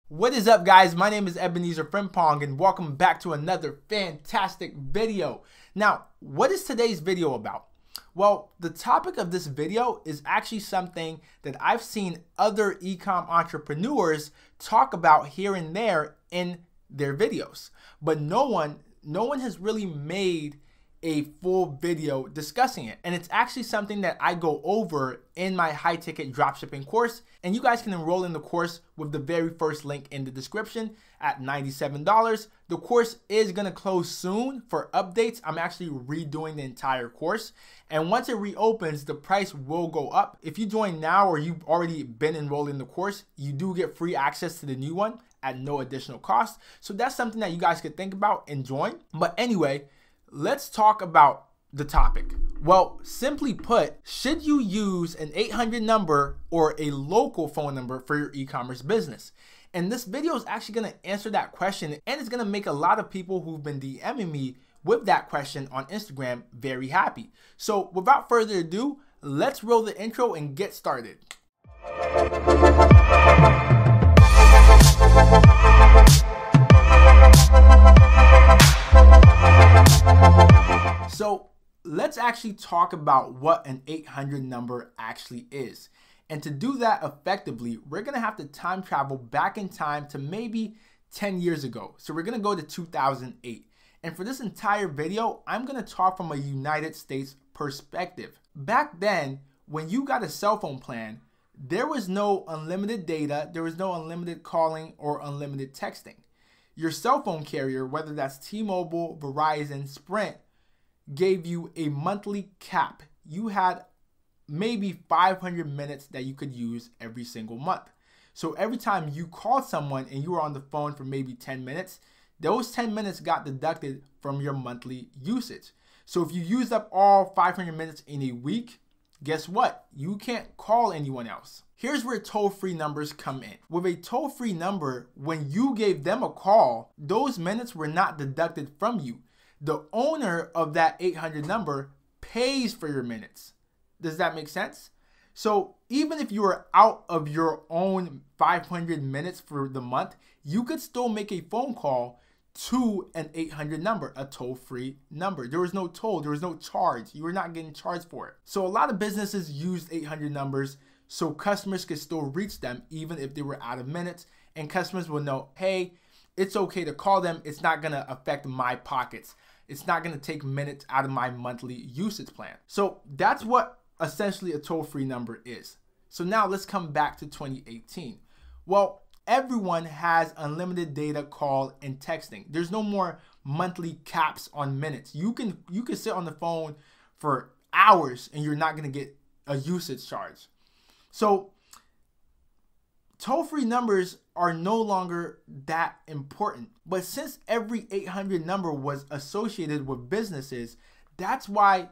What is up, guys? My name is Ebenezer Frimpong and welcome back to another fantastic video. Now, what is today's video about? Well, the topic of this video is actually something that I've seen other e-com entrepreneurs talk about here and there in their videos, but no one has really made a full video discussing it. And it's actually something that I go over in my high ticket dropshipping course. And you guys can enroll in the course with the very first link in the description at $97. The course is gonna close soon for updates. I'm actually redoing the entire course. And once it reopens, the price will go up. If you join now or you've already been enrolled in the course, you do get free access to the new one at no additional cost. So that's something that you guys could think about and join. But anyway, let's talk about the topic. Well, simply put, should you use an 800 number or a local phone number for your e-commerce business? And this video is actually going to answer that question, and it's going to make a lot of people who've been DMing me with that question on Instagram very happy. So without further ado, let's roll the intro and get started. So let's actually talk about what an 800 number actually is. And to do that effectively, we're going to have to time travel back in time to maybe 10 years ago. So we're going to go to 2008. And for this entire video, I'm going to talk from a United States perspective. Back then, when you got a cell phone plan, there was no unlimited data, there was no unlimited calling or unlimited texting. Your cell phone carrier, whether that's T-Mobile, Verizon, Sprint, gave you a monthly cap. You had maybe 500 minutes that you could use every single month. So every time you called someone and you were on the phone for maybe 10 minutes, those 10 minutes got deducted from your monthly usage. So if you used up all 500 minutes in a week, guess what? You can't call anyone else. Here's where toll-free numbers come in. With a toll-free number, when you gave them a call, those minutes were not deducted from you. The owner of that 800 number pays for your minutes. Does that make sense? So even if you are out of your own 500 minutes for the month, you could still make a phone call to an 800 number, a toll-free number. There was no toll, there was no charge. You were not getting charged for it. So a lot of businesses used 800 numbers so customers could still reach them even if they were out of minutes, and customers will know, hey, it's okay to call them. It's not gonna affect my pockets. It's not gonna take minutes out of my monthly usage plan. So that's what essentially a toll-free number is. So now let's come back to 2018. Well, everyone has unlimited data, call, and texting. There's no more monthly caps on minutes. You can sit on the phone for hours and you're not gonna get a usage charge. So toll-free numbers are no longer that important. But since every 800 number was associated with businesses, that's why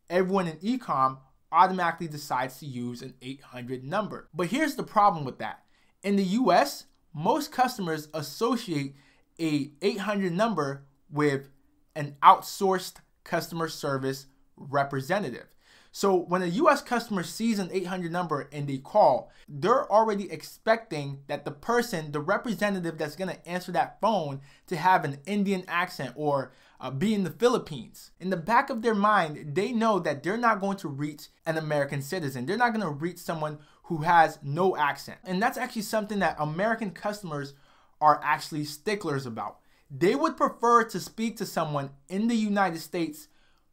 everyone in e-com automatically decides to use an 800 number. But here's the problem with that. In the US, most customers associate a 800 number with an outsourced customer service representative. So when a US customer sees an 800 number and they call, they're already expecting that the person, the representative that's gonna answer that phone, to have an Indian accent or be in the Philippines. In the back of their mind, they know that they're not going to reach an American citizen. They're not gonna reach someone who has no accent. And that's actually something that American customers are actually sticklers about. They would prefer to speak to someone in the United States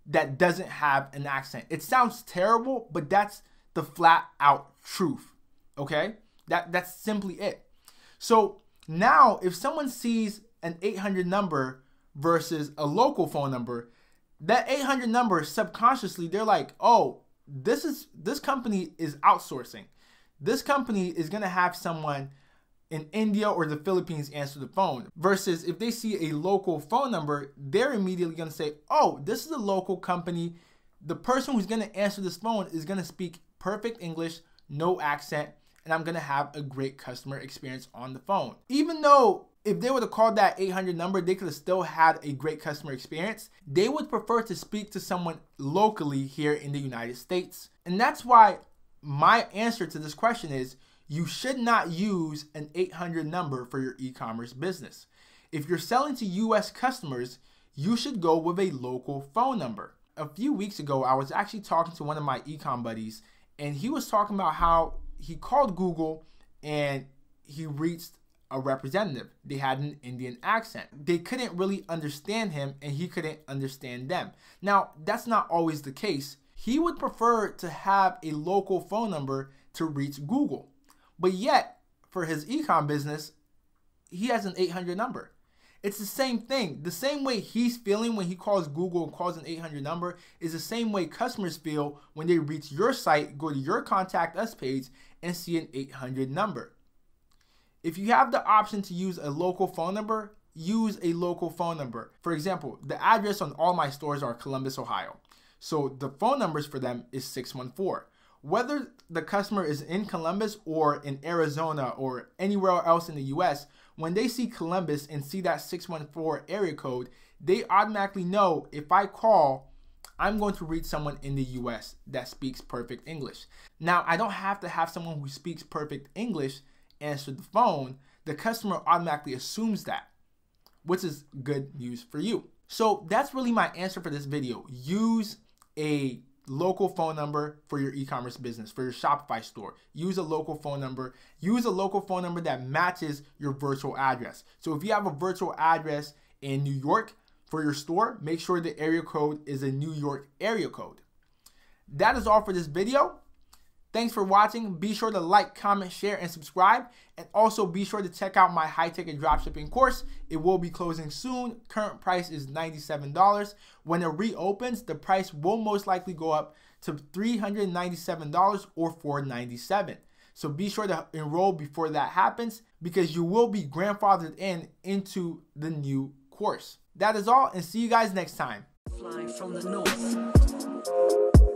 that doesn't have an accent. It sounds terrible, but that's the flat out truth, okay? That's simply it. So now if someone sees an 800 number versus a local phone number, that 800 number subconsciously, they're like, oh, this company is outsourcing. This company is gonna have someone in India or the Philippines answer the phone. Versus if they see a local phone number, they're immediately gonna say, oh, this is a local company. The person who's gonna answer this phone is gonna speak perfect English, no accent, and I'm gonna have a great customer experience on the phone. Even though if they would have called that 800 number, they could have still had a great customer experience, they would prefer to speak to someone locally here in the United States. And that's why my answer to this question is, you should not use an 800 number for your e-commerce business. If you're selling to US customers, you should go with a local phone number. A few weeks ago, I was actually talking to one of my e-com buddies, and he was talking about how he called Google and he reached a representative. They had an Indian accent. They couldn't really understand him and he couldn't understand them. Now, that's not always the case. He would prefer to have a local phone number to reach Google. But yet, for his e-com business, he has an 800 number. It's the same thing. The same way he's feeling when he calls Google and calls an 800 number is the same way customers feel when they reach your site, go to your Contact Us page, and see an 800 number. If you have the option to use a local phone number, use a local phone number. For example, the address on all my stores are Columbus, Ohio. So the phone numbers for them is 614. Whether the customer is in Columbus or in Arizona or anywhere else in the US, when they see Columbus and see that 614 area code, they automatically know if I call, I'm going to reach someone in the US that speaks perfect English. Now, I don't have to have someone who speaks perfect English answer the phone. The customer automatically assumes that, which is good news for you. So that's really my answer for this video. Use a local phone number for your e-commerce business, for your Shopify store. Use a local phone number. Use a local phone number that matches your virtual address. So if you have a virtual address in New York for your store, make sure the area code is a New York area code. That is all for this video. Thanks for watching. Be sure to like, comment, share, and subscribe. And also be sure to check out my high-ticket dropshipping course. It will be closing soon. Current price is $97. When it reopens, the price will most likely go up to $397 or $497. So be sure to enroll before that happens because you will be grandfathered into the new course. That is all, and see you guys next time. Flying from the north.